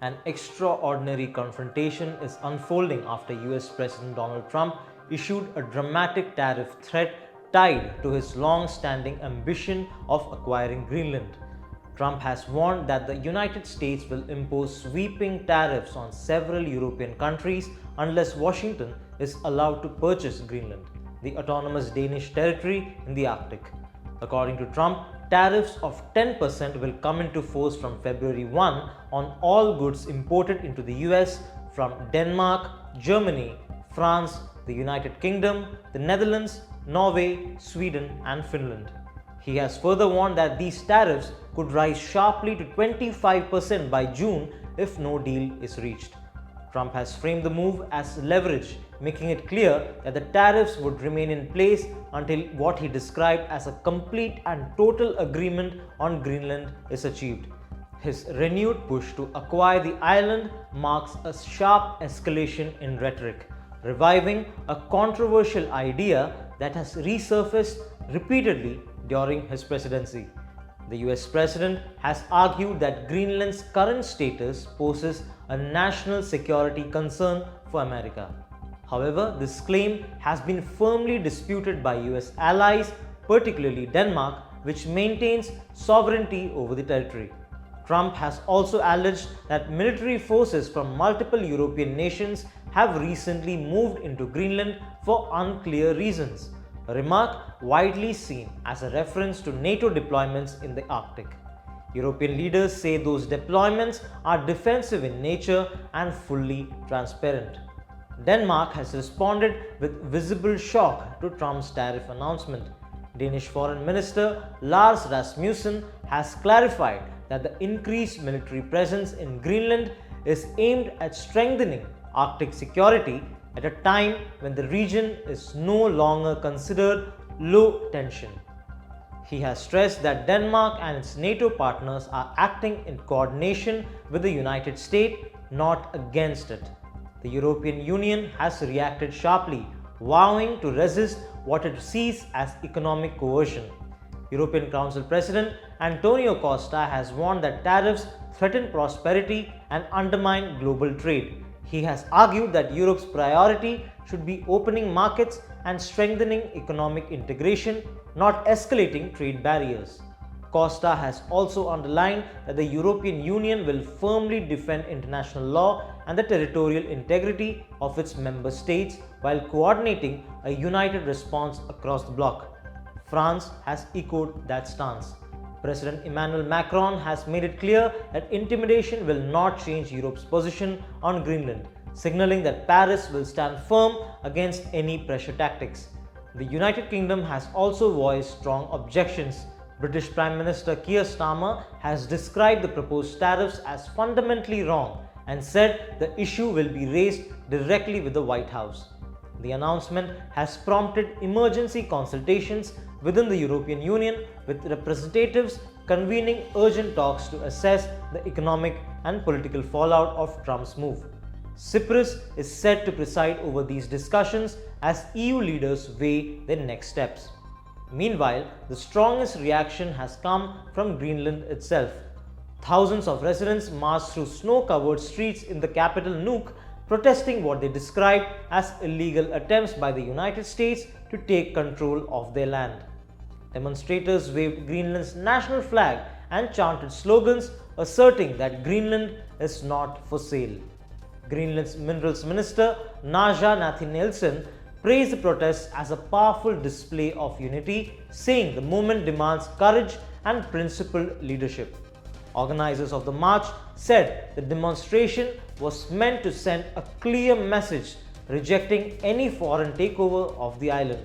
An extraordinary confrontation is unfolding after US President Donald Trump issued a dramatic tariff threat tied to his long standing ambition of acquiring Greenland. Trump has warned that the United States will impose sweeping tariffs on several European countries unless Washington is allowed to purchase Greenland, the autonomous Danish territory in the Arctic. According to Trump, tariffs of 10% will come into force from February 1 on all goods imported into the US from Denmark, Germany, France, the United Kingdom, the Netherlands, Norway, Sweden, and Finland. He has further warned that these tariffs could rise sharply to 25% by June if no deal is reached. Trump has framed the move as leverage, making it clear that the tariffs would remain in place until what he described as a complete and total agreement on Greenland is achieved. His renewed push to acquire the island marks a sharp escalation in rhetoric, reviving a controversial idea that has resurfaced repeatedly during his presidency. The US President has argued that Greenland's current status poses a national security concern for America. However, this claim has been firmly disputed by US allies, particularly Denmark, which maintains sovereignty over the territory. Trump has also alleged that military forces from multiple European nations have recently moved into Greenland for unclear reasons, a remark widely seen as a reference to NATO deployments in the Arctic. European leaders say those deployments are defensive in nature and fully transparent. Denmark has responded with visible shock to Trump's tariff announcement. Danish Foreign Minister Lars Rasmussen has clarified that the increased military presence in Greenland is aimed at strengthening Arctic security at a time when the region is no longer considered low tension. He has stressed that Denmark and its NATO partners are acting in coordination with the United States, not against it. The European Union has reacted sharply, vowing to resist what it sees as economic coercion. European Council President Antonio Costa has warned that tariffs threaten prosperity and undermine global trade. He has argued that Europe's priority should be opening markets and strengthening economic integration, not escalating trade barriers. Costa has also underlined that the European Union will firmly defend international law and the territorial integrity of its member states while coordinating a united response across the bloc. France has echoed that stance. President Emmanuel Macron has made it clear that intimidation will not change Europe's position on Greenland, signaling that Paris will stand firm against any pressure tactics. The United Kingdom has also voiced strong objections. British Prime Minister Keir Starmer has described the proposed tariffs as fundamentally wrong and said the issue will be raised directly with the White House. The announcement has prompted emergency consultations within the European Union, with representatives convening urgent talks to assess the economic and political fallout of Trump's move. Cyprus is set to preside over these discussions as EU leaders weigh their next steps. Meanwhile, the strongest reaction has come from Greenland itself. Thousands of residents marched through snow-covered streets in the capital Nuuk, protesting what they described as illegal attempts by the United States to take control of their land. Demonstrators waved Greenland's national flag and chanted slogans asserting that Greenland is not for sale. Greenland's Minerals Minister Naja Nathi-Nielsen praised the protests as a powerful display of unity, saying the movement demands courage and principled leadership. Organizers of the march said the demonstration was meant to send a clear message rejecting any foreign takeover of the island.